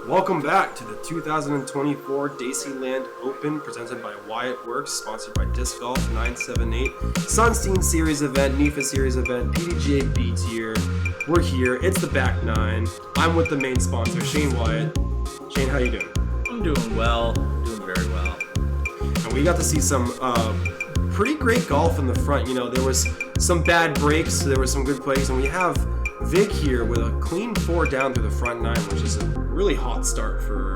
Welcome back to the 2024 Daceyland Open presented by Wyatt Works, sponsored by Disc Golf 978, Sunstein Series event, NIFA Series event, PDGA B tier. We're here. It's the back nine. I'm with the main sponsor, Shane Wyatt. Shane, how you doing? I'm doing well. Doing very well. And we got to see some pretty great golf in the front. You know, there was some bad breaks, there were some good plays, and we have Vig here with a clean 4 down through the front 9, which is a really hot start for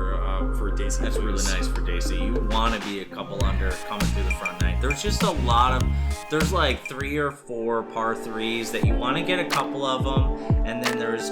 Dacey. That's really nice for Dacey. You want to be a couple under coming through the front 9. There's just a lot of, there's like 3 or 4 par 3s that you want to get a couple of them, and then there's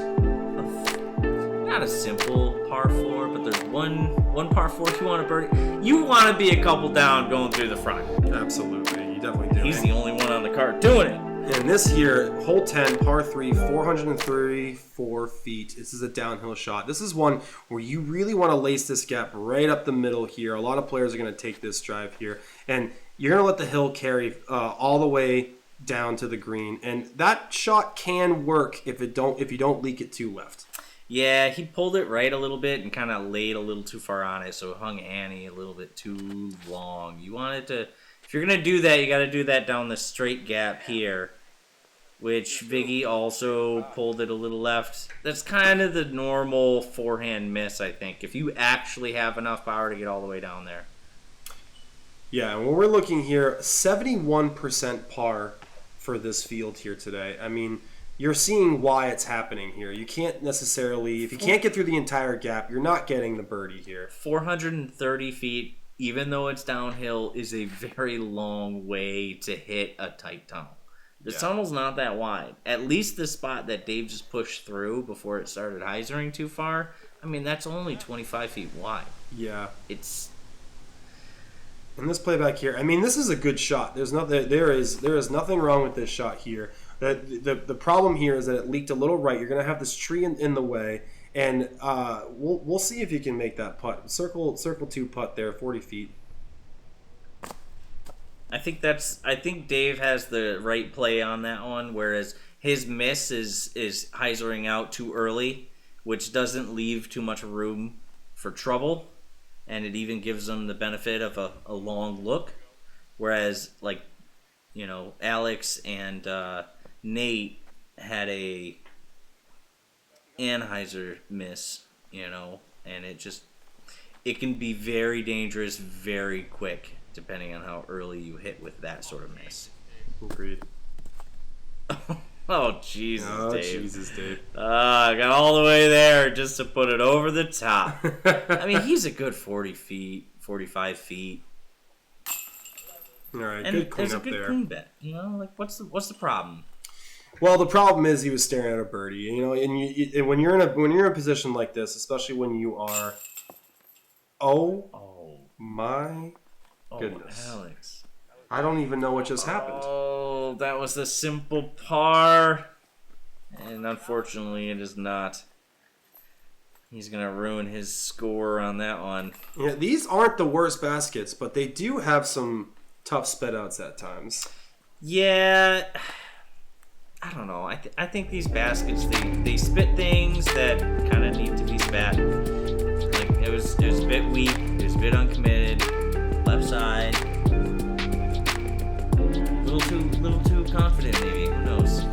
not a simple par 4, but there's one par 4 if you want to birdie. You want to be a couple down going through the front. Absolutely, you definitely do. He's the only one on the card doing it. And this here, hole 10, par 3, 434 feet. This is a downhill shot. This is one where you really want to lace this gap right up the middle here. A lot of players are going to take this drive here. And you're going to let the hill carry all the way down to the green. And that shot can work if you don't leak it too left. Yeah, he pulled it right a little bit and kind of laid a little too far on it, so it hung Annie a little bit too long. You wanted to, if you're going to do that, you got to do that down the straight gap here, which Viggy also pulled it a little left. That's kind of the normal forehand miss, I think, if you actually have enough power to get all the way down there. Yeah, and when we're looking here, 71% par for this field here today. I mean, you're seeing why it's happening here. You can't necessarily, if you can't get through the entire gap, you're not getting the birdie here. 430 feet, even though it's downhill, is a very long way to hit a tight tunnel. The tunnel's not that wide. At least the spot that Dave just pushed through before it started hyzering too far, I mean, that's only 25 feet wide. Yeah. It's... And this playback here, I mean, this is a good shot. There is nothing wrong with this shot here. The problem here is that it leaked a little right. You're going to have this tree in the way, and we'll see if you can make that putt. Circle 2 putt there, 40 feet. I think Dave has the right play on that one, whereas his miss is hyzering out too early, which doesn't leave too much room for trouble, and it even gives them the benefit of a long look, whereas, like, you know, Alex and Nate had a Anheuser miss, you know, and it can be very dangerous very quick depending on how early you hit with that sort of miss. Agreed. Oh, Jesus, Dave. Jesus, Dave. I got all the way there just to put it over the top. I mean, he's a good 40 feet, 45 feet. All right, And good cleanup there's a good there. clean bet. You know, like, what's the problem? Well, the problem is he was staring at a birdie. You know, and when you're in a position like this, especially when you are, my goodness, Alex, I don't even know what just happened. Oh, that was a simple par, and unfortunately, it is not. He's gonna ruin his score on that one. Yeah, these aren't the worst baskets, but they do have some tough sped outs at times. Yeah, I don't know. I think these baskets they spit things that kind of need to be spat. Like it was a bit weak. It was a bit uncommitted. Left side, little too confident maybe. Who knows?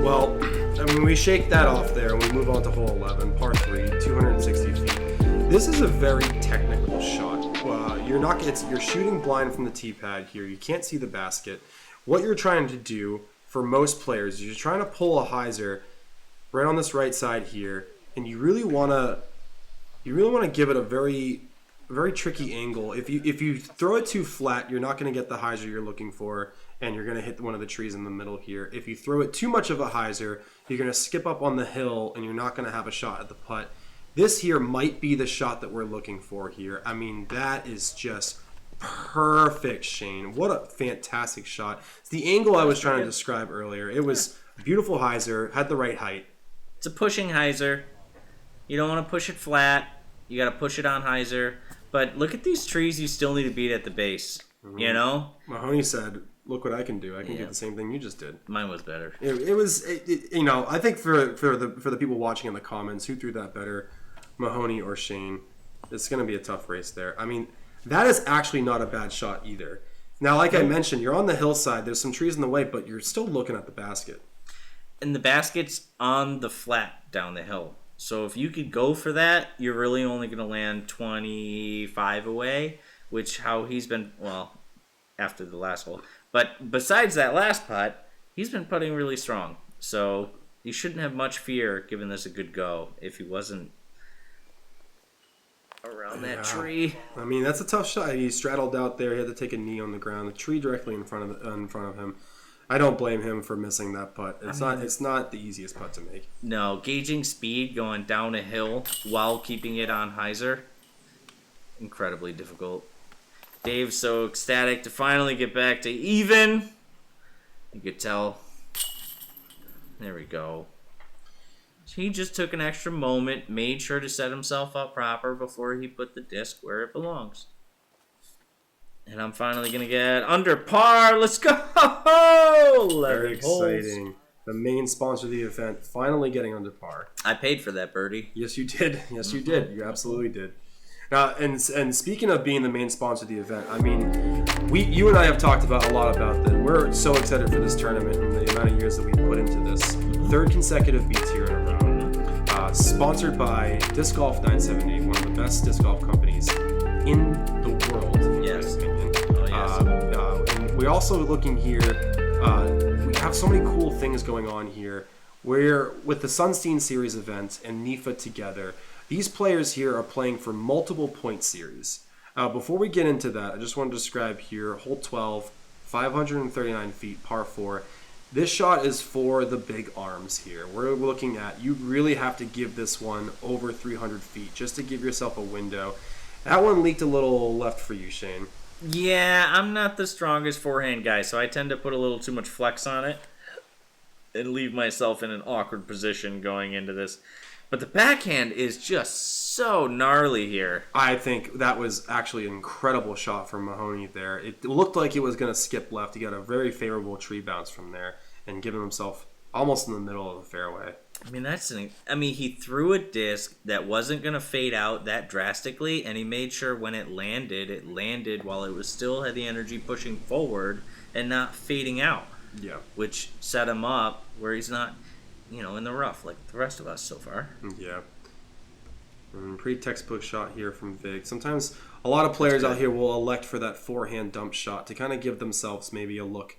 Well, I mean, we shake that off there and we move on to hole 11, par 3, 260 feet. This is a very technical shot. You're shooting blind from the tee pad here. You can't see the basket. What you're trying to do for most players is you're trying to pull a hyzer right on this right side here, and you really want to give it a very, very tricky angle. If you throw it too flat, you're not going to get the hyzer you're looking for, and you're going to hit one of the trees in the middle here. If you throw it too much of a hyzer, you're going to skip up on the hill, and you're not going to have a shot at the putt. This here might be the shot that we're looking for here. I mean, that is just perfect, Shane. What a fantastic shot. It's the angle I was trying to describe earlier. It was beautiful hyzer, had the right height. It's a pushing hyzer. You don't want to push it flat. You got to push it on hyzer. But look at these trees you still need to beat at the base. Mm-hmm. You know? Mahoney said, look what I can do. I can get the same thing you just did. Mine was better. It was, you know, I think for the people watching in the comments, who threw that better? Mahoney or Shane. It's going to be a tough race there. I mean, that is actually not a bad shot either. Now, like I mentioned, you're on the hillside. There's some trees in the way, but you're still looking at the basket. And the basket's on the flat down the hill. So if you could go for that, you're really only going to land 25 away, which how he's been, well, after the last hole. But besides that last putt, he's been putting really strong. So you shouldn't have much fear giving this a good go if he wasn't around that tree. I mean, that's a tough shot. He straddled out there. He had to take a knee on the ground. The tree directly in front of him. I don't blame him for missing that putt. It's not the easiest putt to make. No, gauging speed going down a hill while keeping it on hyzer, incredibly difficult. Dave's so ecstatic to finally get back to even. You could tell. There we go. He just took an extra moment, made sure to set himself up proper before he put the disc where it belongs. And I'm finally going to get under par. Let's go! Very exciting. The main sponsor of the event finally getting under par. I paid for that birdie. Yes, you did. Yes, you did. You absolutely did. Now, and speaking of being the main sponsor of the event, I mean, you and I have talked about a lot about that. We're so excited for this tournament and the amount of years that we put into this. Third consecutive beats here in a row. Sponsored by Disc Golf 978, one of the best disc golf companies in the world. Yes. Oh, yes. And we're also looking here. We have so many cool things going on here. Where with the Sunstein Series event and NIFA together, these players here are playing for multiple point series. Before we get into that, I just want to describe here hole 12, 539 feet, par 4. This shot is for the big arms here. We're looking at, you really have to give this one over 300 feet just to give yourself a window. That one leaked a little left for you, Shane. Yeah, I'm not the strongest forehand guy, so I tend to put a little too much flex on it and leave myself in an awkward position going into this. But the backhand is just so gnarly here. I think that was actually an incredible shot from Mahoney there. It looked like it was going to skip left. He got a very favorable tree bounce from there and giving himself almost in the middle of the fairway. I mean, he threw a disc that wasn't going to fade out that drastically, and he made sure when it landed while it was still had the energy pushing forward and not fading out. Yeah. Which set him up where he's not, in the rough like the rest of us so far. Yeah. Pretty textbook shot here from Vig. Sometimes a lot of players out here will elect for that forehand dump shot to kind of give themselves maybe a look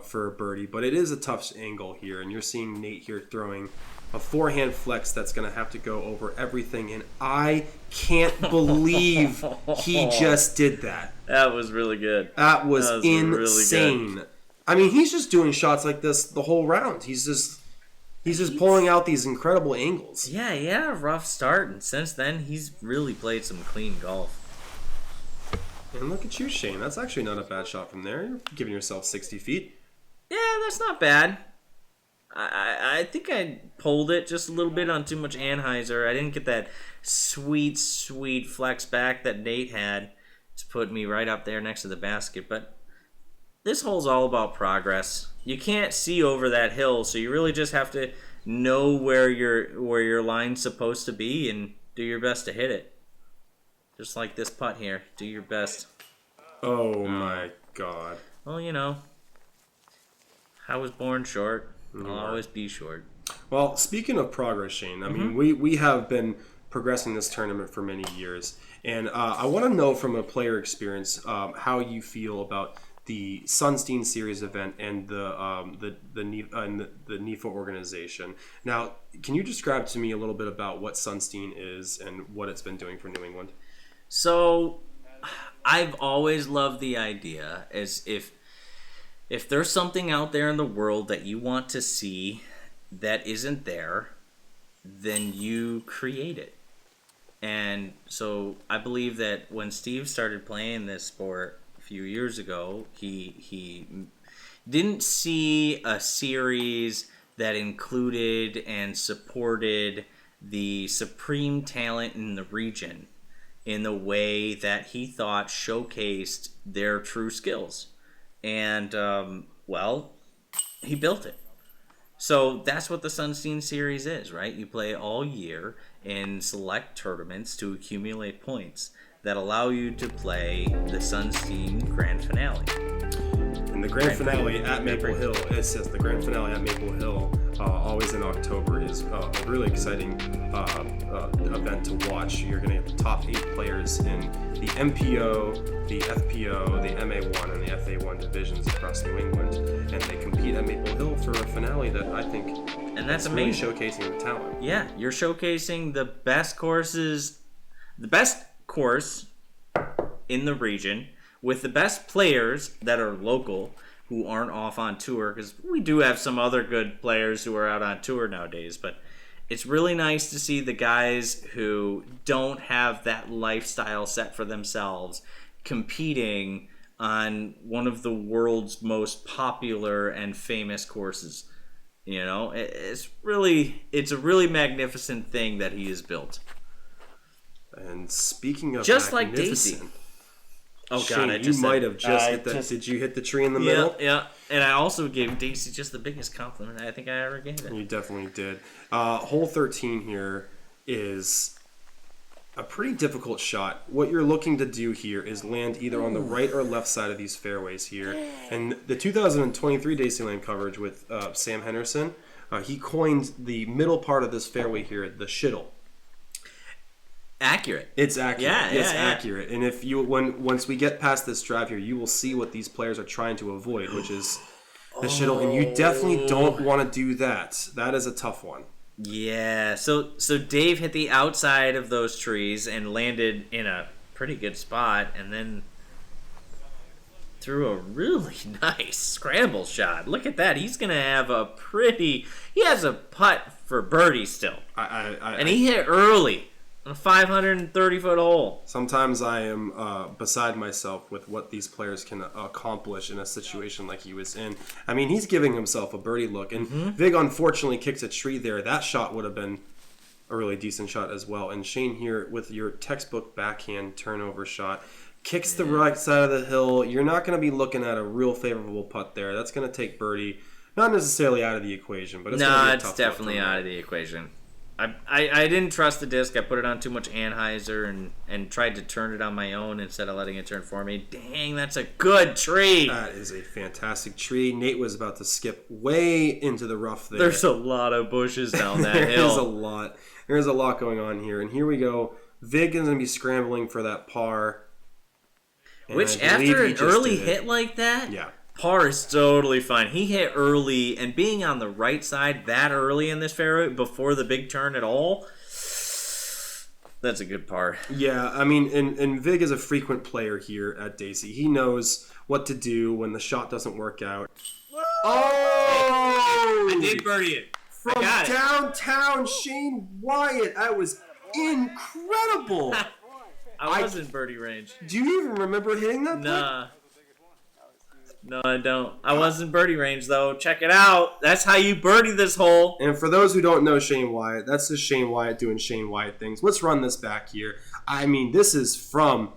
for a birdie. But it is a tough angle here, and you're seeing Nate here throwing a forehand flex that's going to have to go over everything. And I can't believe he just did that. That was really good. That was insane. Really good. I mean, he's just doing shots like this the whole round. He's just pulling out these incredible angles. Yeah, he had a rough start, and since then, he's really played some clean golf. And look at you, Shane. That's actually not a bad shot from there. You're giving yourself 60 feet. Yeah, that's not bad. I think I pulled it just a little bit on too much anhyzer. I didn't get that sweet flex back that Nate had. It's put me right up there next to the basket, but this hole's all about progress. You can't see over that hill, so you really just have to know where your line's supposed to be and do your best to hit it. Just like this putt here. Do your best. Oh my God. Well, I was born short. I'll always be short. Well, speaking of progress, Shane, I mean, we have been progressing this tournament for many years. And I want to know from a player experience how you feel about the Sunstein Series event and the NIFA organization. Now, can you describe to me a little bit about what Sunstein is and what it's been doing for New England? So, I've always loved the idea as if there's something out there in the world that you want to see that isn't there, then you create it. And so I believe that when Steve started playing this sport a few years ago, he didn't see a series that included and supported the supreme talent in the region in the way that he thought showcased their true skills. And, he built it. So that's what the Sunstein Series is, right? You play all year in select tournaments to accumulate points that allow you to play the Sunstein Grand Finale. And the Grand Finale at Maple Hill, it says the Grand Finale at Maple Hill, always in October, is a really exciting event to watch. You're going to get the top 8 players in the MPO, the FPO, the MA1, and the FA1 divisions across New England, and they compete at Maple Hill for a finale that I think and that's really amazing. showcasing the talent. Yeah, you're showcasing the best courses, the best course in the region with the best players that are local who aren't off on tour, because we do have some other good players who are out on tour nowadays, but it's really nice to see the guys who don't have that lifestyle set for themselves competing on one of the world's most popular and famous courses. You know, it's a really magnificent thing that he has built. And speaking of just like Dacey. Oh Shane, God, you might have just hit that. Did you hit the tree in the middle? Yeah. And I also gave Dacey just the biggest compliment I think I ever gave it. You definitely did. Hole 13 here is a pretty difficult shot. What you're looking to do here is land either on the right or left side of these fairways here. And the 2023 Daceyland coverage with Sam Henderson, he coined the middle part of this fairway here the shittle. Accurate. It's accurate. Yeah, it's accurate. And if you once we get past this drive here, you will see what these players are trying to avoid, which is the shittle. And you definitely don't want to do that. That is a tough one. Yeah. So Dave hit the outside of those trees and landed in a pretty good spot, and then threw a really nice scramble shot. Look at that. He's gonna have he has a putt for birdie still. And he hit early. A 530-foot hole. Sometimes I am beside myself with what these players can accomplish in a situation like he was in. I mean, he's giving himself a birdie look. And Vig unfortunately kicks a tree there. That shot would have been a really decent shot as well. And Shane here with your textbook backhand turnover shot. Kicks the right side of the hill. You're not going to be looking at a real favorable putt there. That's going to take birdie. Not necessarily out of the equation, but it's going to be a tough it's definitely out of the equation. I didn't trust the disc. I put it on too much Anheuser and tried to turn it on my own instead of letting it turn for me. Dang, that's a good tree. That is a fantastic tree. Nate was about to skip way into the rough there. There's a lot of bushes down that hill. There's a lot. There's a lot going on here. And here we go. Vig is going to be scrambling for that par. Which, after an early hit like that... Yeah. Par is totally fine. He hit early, and being on the right side that early in this fairway before the big turn at all, that's a good par. Yeah, I mean, and Vig is a frequent player here at Dacey. He knows what to do when the shot doesn't work out. Oh! I did birdie it. From downtown Shane Wyatt. That was incredible. I was in birdie range. Do you even remember hitting that? Nah. No, I don't. I was in birdie range, though. Check it out. That's how you birdie this hole. And for those who don't know Shane Wyatt, that's just Shane Wyatt doing Shane Wyatt things. Let's run this back here. I mean, this is from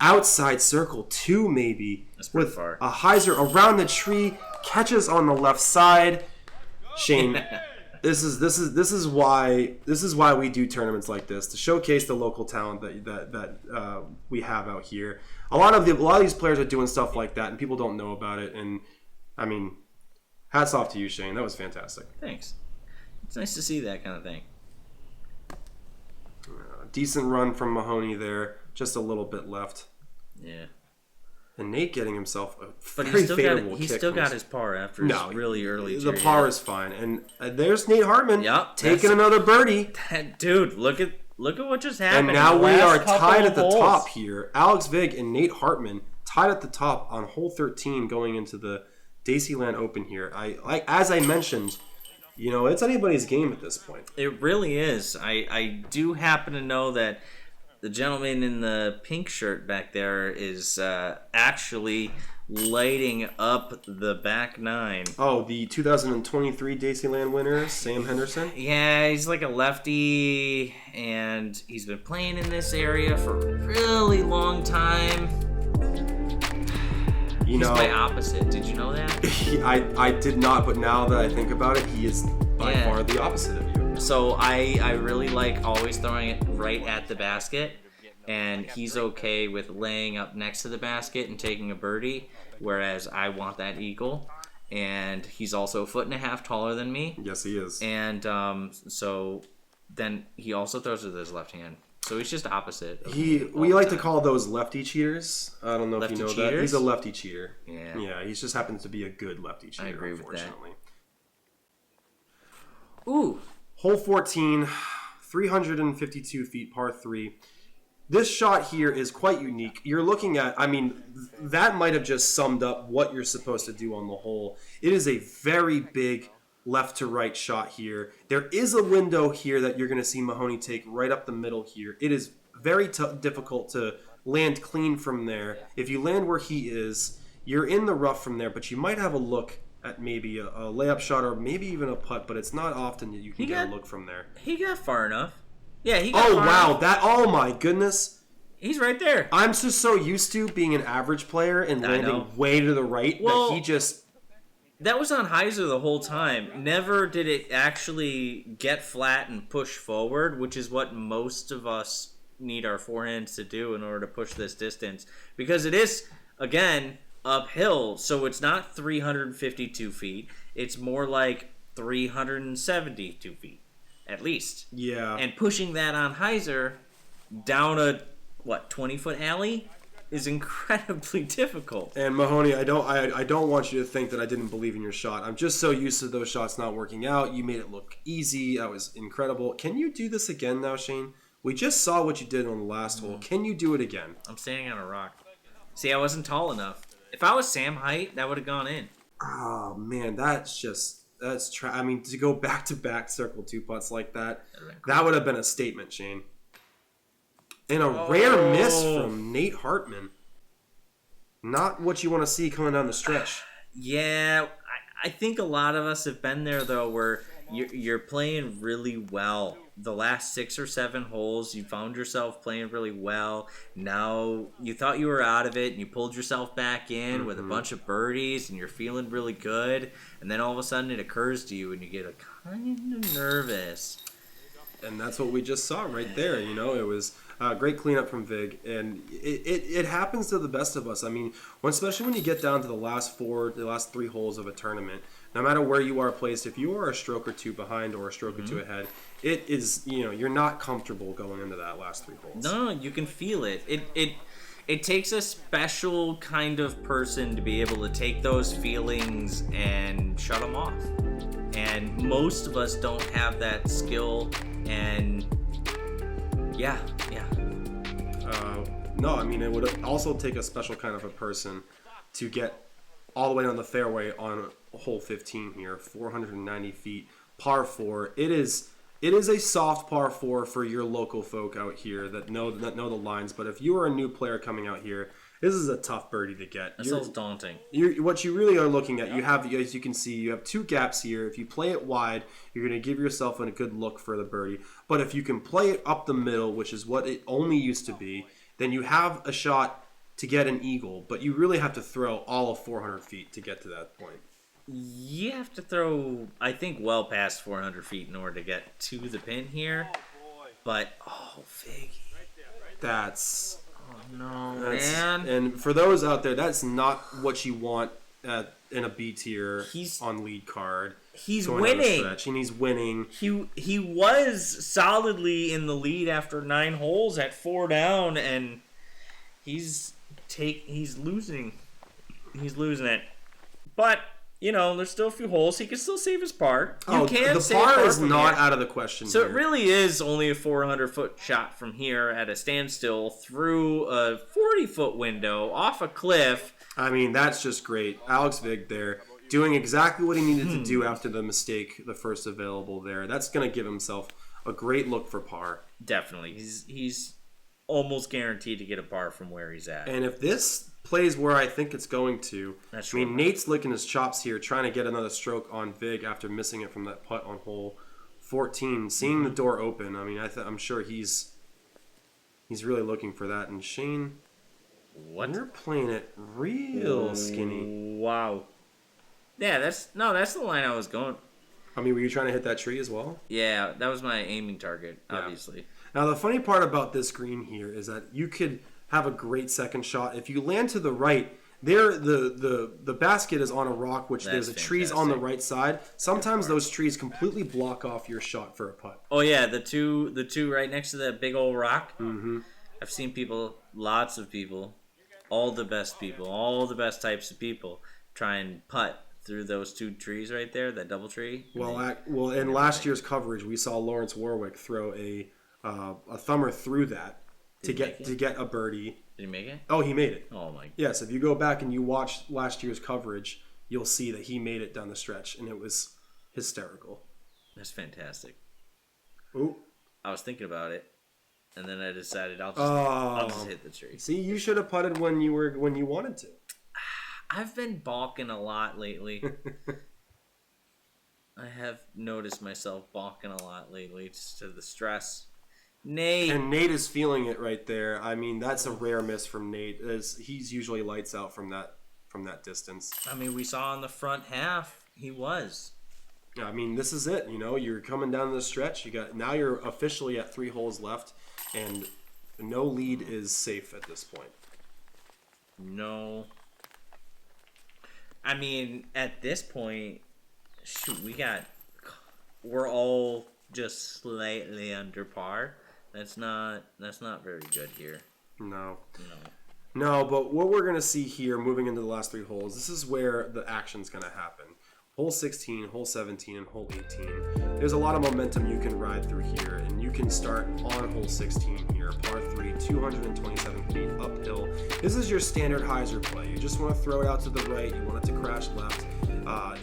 outside circle 2, maybe. That's pretty with far. A hyzer around the tree, catches on the left side. Shane, this is why we do tournaments like this, to showcase the local talent that we have out here. A lot of these players are doing stuff like that, and people don't know about it. And I mean, hats off to you, Shane. That was fantastic. Thanks. It's nice to see that kind of thing. Decent run from Mahoney there. Just a little bit left. Yeah. And Nate getting himself a but very he still got his par after his really early. The par is fine. And there's Nate Hartman taking another birdie. Dude, look at what just happened. And now we are tied at the top here. Alex Vig and Nate Hartman tied at the top on hole 13 going into the Daceyland Open here. As I mentioned, you know, it's anybody's game at this point. It really is. I do happen to know that the gentleman in the pink shirt back there is actually lighting up the back nine. Oh, the 2023 Daceyland winner, Sam Henderson? Yeah, he's like a lefty, and he's been playing in this area for a really long time. You He's know, my opposite. Did you know that? I did not, but now that I think about it, he is by far the opposite of you. So I really like always throwing it right at the basket, and he's okay with laying up next to the basket and taking a birdie, whereas I want that eagle. And he's also 1.5 feet taller than me. Yes, he is. And so then he also throws with his left hand. So he's just opposite. We like to call those lefty cheaters. I don't know if you know that. He's a lefty cheater. Yeah. Yeah, he just happens to be a good lefty cheater, I agree with that. unfortunately. Ooh. Hole 14, 352 feet, par 3. This shot here is quite unique. You're looking at, I mean, that might have just summed up what you're supposed to do on the hole. It is a very big left to right shot here. There is a window here that you're going to see Mahoney take right up the middle here. It is very difficult to land clean from there. If you land where he is, you're in the rough from there, but you might have a look at maybe a layup shot or maybe even a putt, but it's not often that you can get a look from there. He got far enough. Yeah, he got far enough. Oh my goodness. He's right there. I'm just so used to being an average player and landing way to the right that he just... That was on hyzer the whole time. Never did it actually get flat and push forward, which is what most of us need our forehands to do in order to push this distance. Because it is, again, uphill, so it's not 352 feet. It's more like 372 feet, at least. Yeah. And pushing that on hyzer down a, 20-foot alley is incredibly difficult. And Mahoney, I don't want you to think that I didn't believe in your shot. I'm just so used to those shots not working out. You made it look easy. That was incredible. Can you do this again now, Shane? We just saw what you did on the last hole. Can you do it again? I'm standing on a rock. See, I wasn't tall enough. If I was Sam height, that would have gone in. Oh man, I mean, to go back to back circle 2 putts like that, that would have been a statement, Shane. And a rare miss from Nate Hartman. Not what you want to see coming down the stretch. Yeah, I think a lot of us have been there, though, where you're playing really well. The last 6 or 7 holes, you found yourself playing really well. Now, you thought you were out of it, and you pulled yourself back in with a bunch of birdies, and you're feeling really good. And then all of a sudden it occurs to you, and you get a kind of nervous. And that's what we just saw right there. You know, it was great cleanup from Vig, and it happens to the best of us. I mean, especially when you get down to the last 3 holes of a tournament, no matter where you are placed, if you are a stroke or 2 behind or a stroke or 2 ahead, it is, you're not comfortable going into that last 3 holes. No, you can feel it. It takes a special kind of person to be able to take those feelings and shut them off. And most of us don't have that skill. And yeah. No, I mean, it would also take a special kind of a person to get all the way down the fairway on hole 15 here, 490 feet, par 4. It is a soft par 4 for your local folk out here that know the lines. But if you are a new player coming out here, this is a tough birdie to get. That sounds daunting. What you really are looking at, as you can see, you have 2 gaps here. If you play it wide, you're going to give yourself a good look for the birdie. But if you can play it up the middle, which is what it only used to be, then you have a shot to get an eagle. But you really have to throw all of 400 feet to get to that point. You have to throw, I think, well past 400 feet in order to get to the pin here. But, Figgy. That's... No, man. And for those out there, that's not what you want in a B tier on lead card. He's winning. And he's winning. He was solidly in the lead after 9 holes at 4 down, and he's losing. He's losing it. But there's still a few holes. He can still save his par. The par is not out of the question. So it really is only a 400-foot shot from here at a standstill through a 40-foot window off a cliff. I mean, that's just great. Alex Vig there doing exactly what he needed to do after the mistake, the first available there. That's going to give himself a great look for par. Definitely. He's almost guaranteed to get a par from where he's at. And if this plays where I think it's going to, Nate's licking his chops here, trying to get another stroke on Vig after missing it from that putt on hole 14. Seeing the door open, I mean, I'm sure he's really looking for that. And Shane, What? You're playing it real skinny. Wow. Yeah, that's the line I was going. I mean, were you trying to hit that tree as well? Yeah, that was my aiming target, obviously. Now, the funny part about this green here is that you could have a great second shot. If you land to the right, there the basket is on a rock, which there's trees on the right side. Sometimes those trees completely block off your shot for a putt. Oh yeah, the two right next to that big old rock. Mm-hmm. I've seen people, lots of people, all the best types of people, try and putt through those two trees right there, that double tree. Well, in last year's coverage, we saw Lawrence Warwick throw a thumber through that to get a birdie. Did he make it? Oh, he made it. Oh my! Yes, if you go back and you watch last year's coverage, you'll see that he made it down the stretch, and it was hysterical. That's fantastic. Ooh. I was thinking about it, and then I decided I'll just hit the tree. See, you should have putted when you wanted to. I've been balking a lot lately. I have noticed myself balking a lot lately, just to the stress. Nate. And Nate is feeling it right there. I mean, that's a rare miss from Nate. He's usually lights out from that distance. I mean, we saw in the front half he was. I mean, this is it. You know, you're coming down the stretch. Now you're officially at 3 holes left, and no lead is safe at this point. No. I mean, at this point, shoot, we're all just slightly under par. That's not very good here. No, but what we're going to see here moving into the last 3 holes, this is where the action's going to happen. Hole 16, hole 17, and hole 18. There's a lot of momentum you can ride through here, and you can start on hole 16 here, par 3, 227 feet uphill. This is your standard hyzer play. You just want to throw it out to the right. You want it to crash left.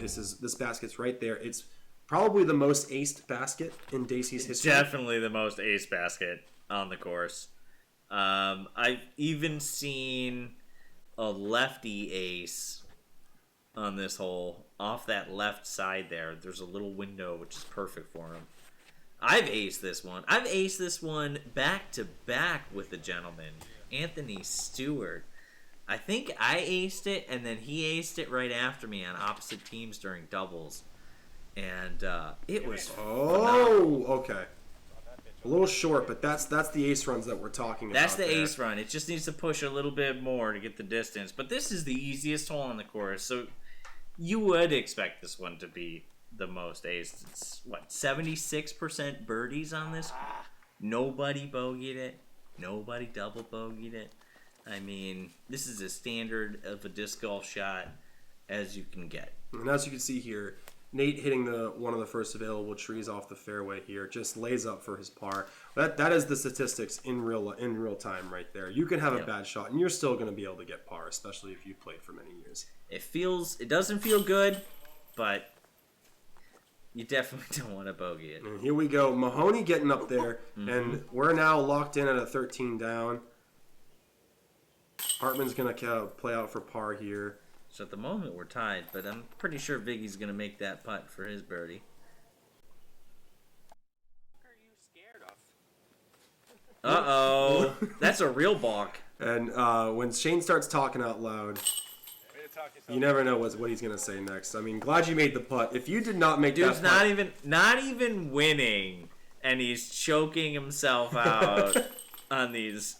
This basket's right there. It's probably the most aced basket in Dacey's history. Definitely the most ace basket on the course. I've even seen a lefty ace on this hole off that left side there. There's a little window which is perfect for him. I've aced this one. I've aced this one back to back with the gentleman, Anthony Stewart. I think I aced it, and then he aced it right after me on opposite teams during doubles. And it was phenomenal. Okay. A little short, but that's the ace runs that we're talking about. That's the ace run. It just needs to push a little bit more to get the distance. But this is the easiest hole on the course, so you would expect this one to be the most ace. It's, 76% birdies on this? Nobody bogeyed it. Nobody double bogeyed it. I mean, this is as standard of a disc golf shot as you can get. And as you can see here, Nate hitting one of the first available trees off the fairway here just lays up for his par. That is the statistics in real time right there. You can have a bad shot and you're still going to be able to get par, especially if you've played for many years. It doesn't feel good, but you definitely don't want to bogey it. And here we go, Mahoney getting up there, and we're now locked in at a 13 down. Hartman's going to play out for par here. So at the moment we're tied, but I'm pretty sure Viggy's going to make that putt for his birdie. What are you scared of? Uh-oh. That's a real balk. And when Shane starts talking out loud, you never know what he's going to say next. I mean, glad you made the putt. If you did not make that putt... Dude's not even winning, and he's choking himself out on these,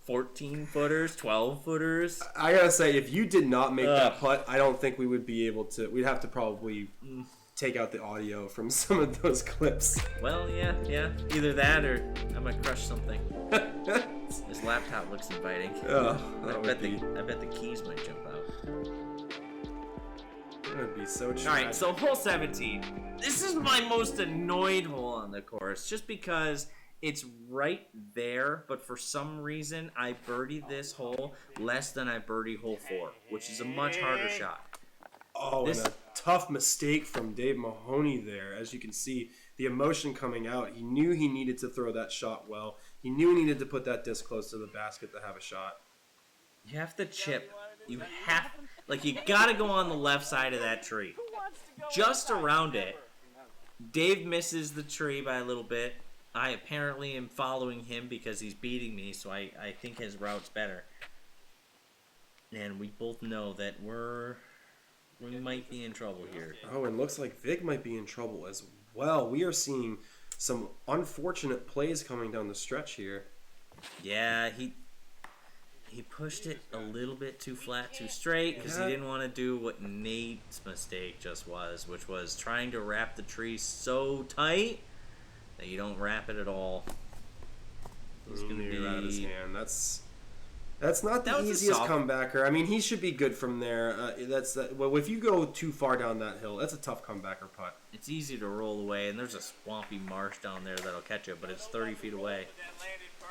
14-footers, 12-footers? I gotta say, if you did not make that putt, I don't think we would be able to... We'd have to probably take out the audio from some of those clips. Well, yeah. Either that or I might crush something. This laptop looks inviting. I bet the keys might jump out. That would be so tragic. Alright, so hole 17. This is my most annoyed hole on the course, just because it's right there, but for some reason I birdied this hole less than I birdied hole 4, which is a much harder shot. Oh, and a tough mistake from Dave Mahoney there. As you can see, the emotion coming out. He knew he needed to throw that shot well. He knew he needed to put that disc close to the basket to have a shot. You have to chip. You gotta go on the left side of that tree. Just around it. Dave misses the tree by a little bit. I apparently am following him because he's beating me, so I think his route's better. And we both know that we might be in trouble here. Oh, and looks like Vig might be in trouble as well. We are seeing some unfortunate plays coming down the stretch here. Yeah, he pushed it a little bit too flat, too straight, because he didn't want to do what Nate's mistake just was, which was trying to wrap the tree so tight that you don't wrap it at all. He's going to be out of his hand. That's not the easiest comebacker. I mean, he should be good from there. Well, if you go too far down that hill, that's a tough comebacker putt. It's easy to roll away, and there's a swampy marsh down there that'll catch it, but it's 30 feet away.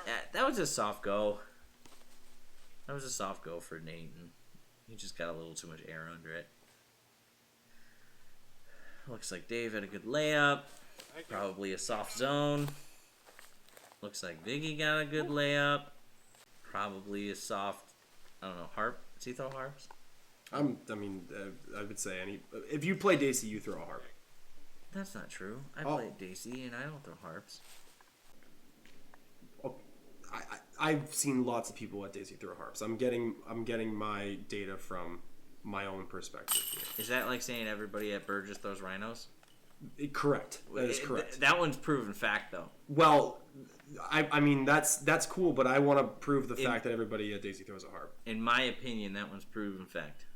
Yeah, that was a soft go. That was a soft go for Nate, and he just got a little too much air under it. Looks like Dave had a good layup. Probably a soft zone. Looks like Viggy got a good layup. Probably a soft, I don't know, harp. Does he throw harps? I would say if you play Dacey, you throw a harp. That's not true. I played Dacey, and I don't throw harps. I've seen lots of people at Dacey throw harps. I'm getting my data from my own perspective here. Is that like saying everybody at Burgess throws rhinos? Correct. That is correct. That one's proven fact, though. Well, I mean that's cool, but I want to prove the fact that everybody at Dacey throws a harp. In my opinion, that one's proven fact.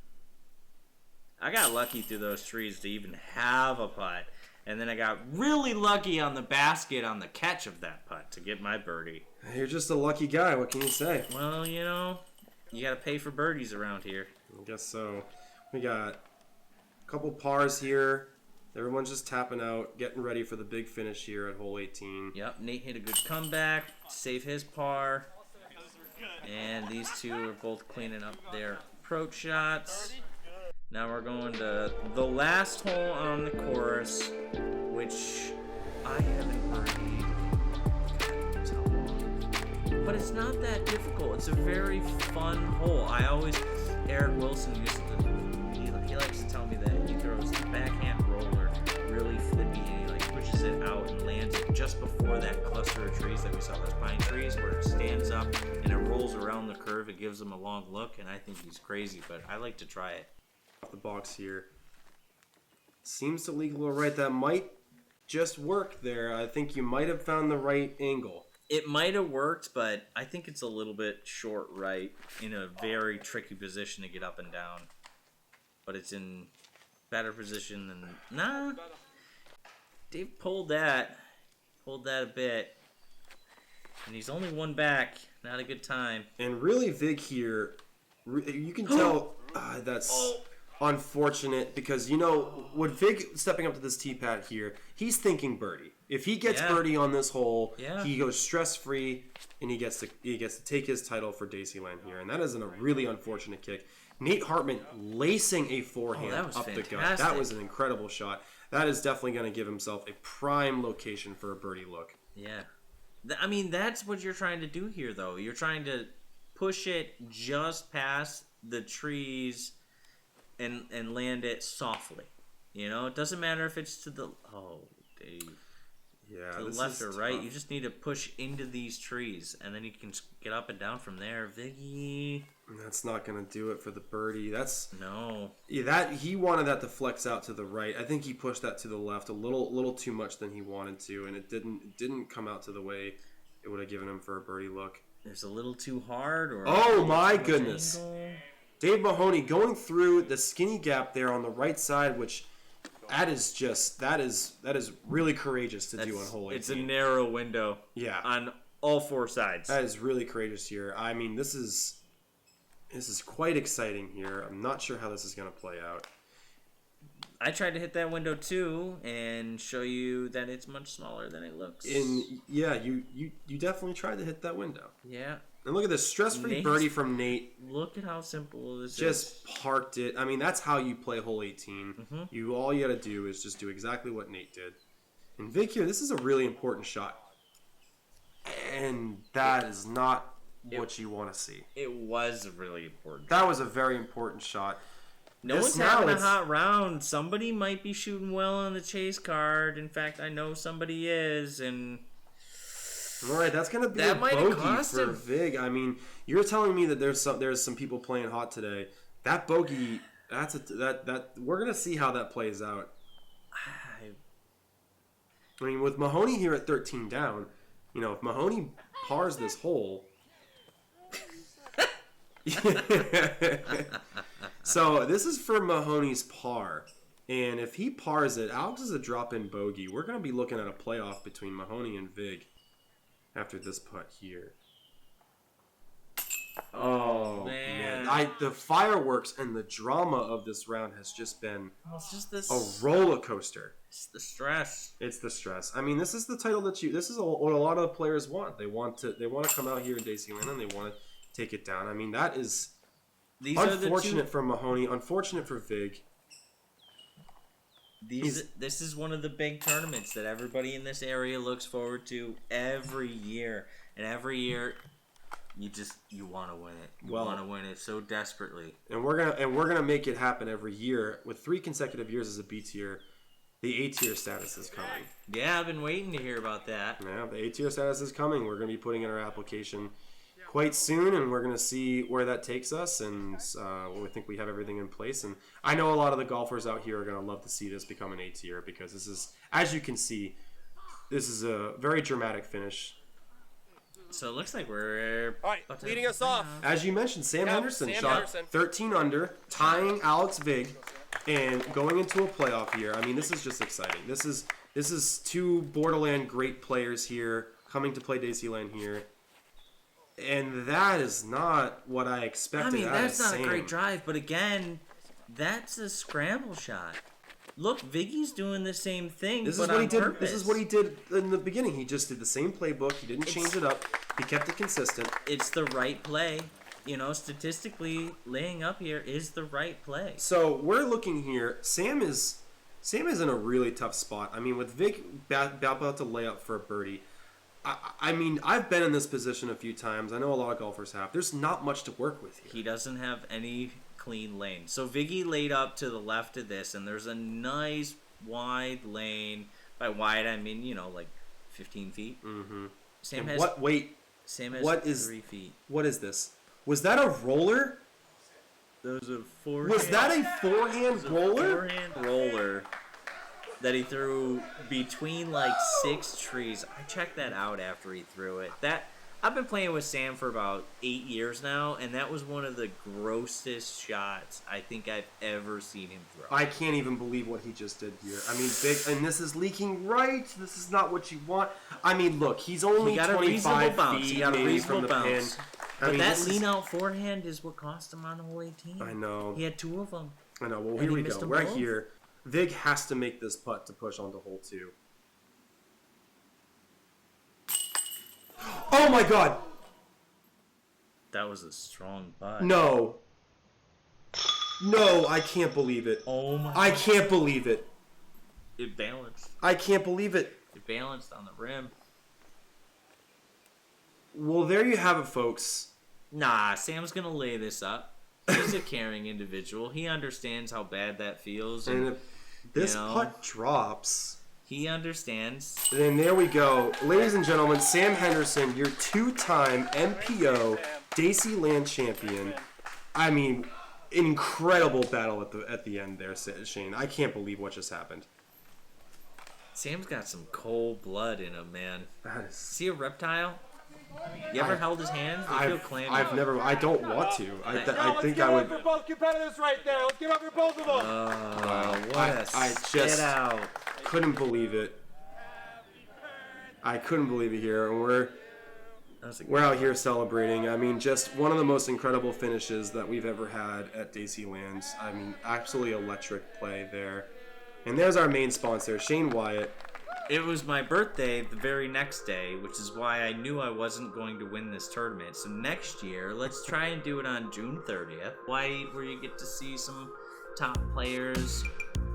I got lucky through those trees to even have a putt, and then I got really lucky on the basket on the catch of that putt to get my birdie. You're just a lucky guy. What can you say? Well, you know, you got to pay for birdies around here. I guess so. We got a couple pars here. Everyone's just tapping out, getting ready for the big finish here at hole 18. Yep, Nate hit a good comeback, save his par. And these two are both cleaning up their approach shots. Now we're going to the last hole on the course, which I haven't birdied so long. But it's not that difficult. It's a very fun hole. Eric Wilson used to, he likes to tell me that he throws the backhand roller really flippy, and he like pushes it out and lands it just before that cluster of trees that we saw, those pine trees, where it stands up and it rolls around the curve. It gives him a long look, and I think he's crazy, but I like to try it. Off the box here. Seems to legal right. That might just work there. I think you might have found the right angle. It might have worked, but I think it's a little bit short right in a very tricky position to get up and down. But it's in better position than... Nah. Dave pulled that a bit. And he's only one back. Not a good time. And really, Vig here, you can tell that's unfortunate because, you know, with Vig stepping up to this tee pad here, he's thinking birdie. If he gets birdie on this hole, he goes stress-free, and he gets to take his title for Daceyland here. And that is a really unfortunate kick. Nate Hartman lacing a forehand up the gut. That was an incredible shot. That is definitely going to give himself a prime location for a birdie look. Yeah. I mean, that's what you're trying to do here, though. You're trying to push it just past the trees and land it softly. You know, it doesn't matter if it's to the... Oh, Dave. Yeah, to the left or right. You just need to push into these trees, and then you can get up and down from there. Viggy. That's not going to do it for the birdie. No. Yeah, he wanted that to flex out to the right. I think he pushed that to the left a little too much than he wanted to, and it didn't come out to the way it would have given him for a birdie look. It's a little too hard, or oh my goodness, angle. Dave Mahoney going through the skinny gap there on the right side, which. That is really courageous to do on hole 18. It's a narrow window. Yeah. On all four sides. That is really courageous here. I mean, this is quite exciting here. I'm not sure how this is going to play out. I tried to hit that window too and show you that it's much smaller than it looks. And yeah, you definitely tried to hit that window. Yeah. And look at this stress-free birdie from Nate. Look at how simple this is. Just parked it. I mean, that's how you play hole 18. Mm-hmm. All you got to do is just do exactly what Nate did. And Vic here, this is a really important shot. And that is not what you want to see. It was a really important shot. That was a very important shot. No one's having a hot round. Somebody might be shooting well on the chase card. In fact, I know somebody is, and All right, that's gonna be That a might have bogey cost for him. Vig. I mean, you're telling me that there's some people playing hot today. That bogey, that we're gonna see how that plays out. I mean, with Mahoney here at 13 down, you know, if Mahoney pars this hole. So this is for Mahoney's par. And if he pars it, Alex is a drop-in bogey. We're going to be looking at a playoff between Mahoney and Vig after this putt here. Oh, man. The fireworks and the drama of this round has just been a roller coaster. It's the stress. It's the stress. I mean, this is the title that this is what a lot of players want. They want to come out here in Daceyland and they want to take it down. I mean, that is unfortunate for Mahoney, unfortunate for Vig. This is one of the big tournaments that everybody in this area looks forward to every year, and every year you want to win it. You want to win it so desperately. And we're gonna make it happen every year with 3 consecutive years as a B tier. The A tier status is coming. Yeah, I've been waiting to hear about that. Yeah, the A tier status is coming. We're gonna be putting in our application quite soon, and we're going to see where that takes us, and we think we have everything in place. And I know a lot of the golfers out here are going to love to see this become an A tier, because this is, as you can see, this is a very dramatic finish. So it looks like we're leading us off. As you mentioned, Sam Henderson shot 13 under, tying Alex Vig, and going into a playoff here. I mean, this is just exciting. This is 2 Borderland great players here coming to play Daceyland here. And that is not what I expected. I mean, that's not Sam. a great drive, but again, that's a scramble shot. Look, Viggy's doing the same thing, This but is what on he did. purpose. This is what he did in the beginning. He just did the same playbook. He didn't change it up. He kept it consistent. It's the right play. You know, statistically, laying up here is the right play. So we're looking here. Sam is in a really tough spot. I mean, with Vig about to lay up for a birdie. I mean, I've been in this position a few times. I know a lot of golfers have. There's not much to work with here. He doesn't have any clean lane. So Viggy laid up to the left of this, and there's a nice wide lane. By wide, I mean, you know, like 15 feet. Mm-hmm. Sam and has what? Wait. Sam has what is 3 feet. What is this? Was that a roller? That was a forehand. Was that a forehand roller? Forehand roller that he threw between like 6 trees. I checked that out after he threw it. I've been playing with Sam for about 8 years now, and that was one of the grossest shots I think I've ever seen him throw. I can't even believe what he just did here. I mean, Vig, and this is leaking right. This is not what you want. I mean, look, he's only 25 feet maybe from the pin. But that lean-out forehand is what cost him on hole 18. I know. He had 2 of them. I know. Well, here we go. Right here. Vig has to make this putt to push onto hole 2. Oh my god! That was a strong putt. No. No, I can't believe it. Oh my I can't believe it. It balanced. I can't believe it. It balanced on the rim. Well, there you have it, folks. Nah, Sam's gonna lay this up. He's a caring individual. He understands how bad that feels. And if this putt drops, he understands. Then there we go. Ladies and gentlemen, Sam Henderson, your 2-time MPO Daceyland champion. I mean, incredible battle at the end there, Shane. I can't believe what just happened. Sam's got some cold blood in him, man. See a reptile? You ever held his hands? They feel clammy. I've never. I don't want to. I think I would. Let's give it up for both competitors right there. Let's give it up for both of them. I just couldn't believe it. I couldn't believe it here, and we're out here celebrating. I mean, just one of the most incredible finishes that we've ever had at Daceyland. I mean, absolutely electric play there. And there's our main sponsor, Shane Wyatt. It was my birthday the very next day, which is why I knew I wasn't going to win this tournament. So next year, let's try and do it on June 30th. Wyatt, where you get to see some top players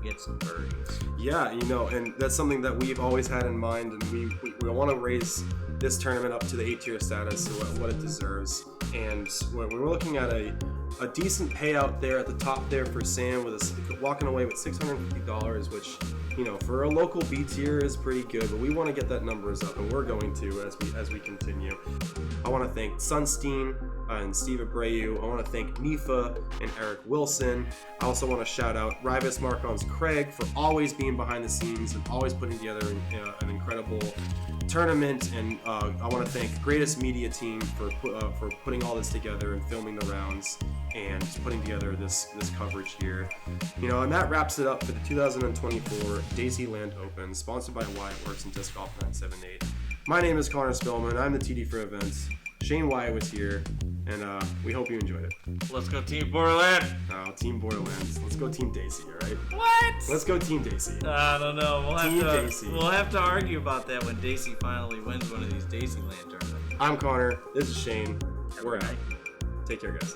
get some birdies. Yeah, you know, and that's something that we've always had in mind, and we want to raise this tournament up to the A-tier status, what it deserves. And we're looking at a decent payout there at the top there for Sam, with walking away with $650, which you know, for a local B tier is pretty good, but we want to get that numbers up, and we're going to as we continue. I want to thank Sunstein and Steve Abreu. I want to thank Nifa and Eric Wilson. I also want to shout out Rivas Marcon's Craig for always being behind the scenes and always putting together an incredible tournament. And I want to thank Greatest Media Team for putting all this together and filming the rounds and putting together this coverage here. You know, and that wraps it up for the 2024 Daceyland Open, sponsored by Wyatt Works and Disc Golf 978. My name is Connor Spilman. I'm the TD for events. Shane Wyatt was here, and we hope you enjoyed it. Let's go Team Borderland. Team Borderlands. Let's go Team Dacey, all right? What? Let's go Team Dacey. I don't know. Dacey. We'll have to argue about that when Dacey finally wins one of these Daceyland tournaments. I'm Connor. This is Shane. We're out. Take care, guys.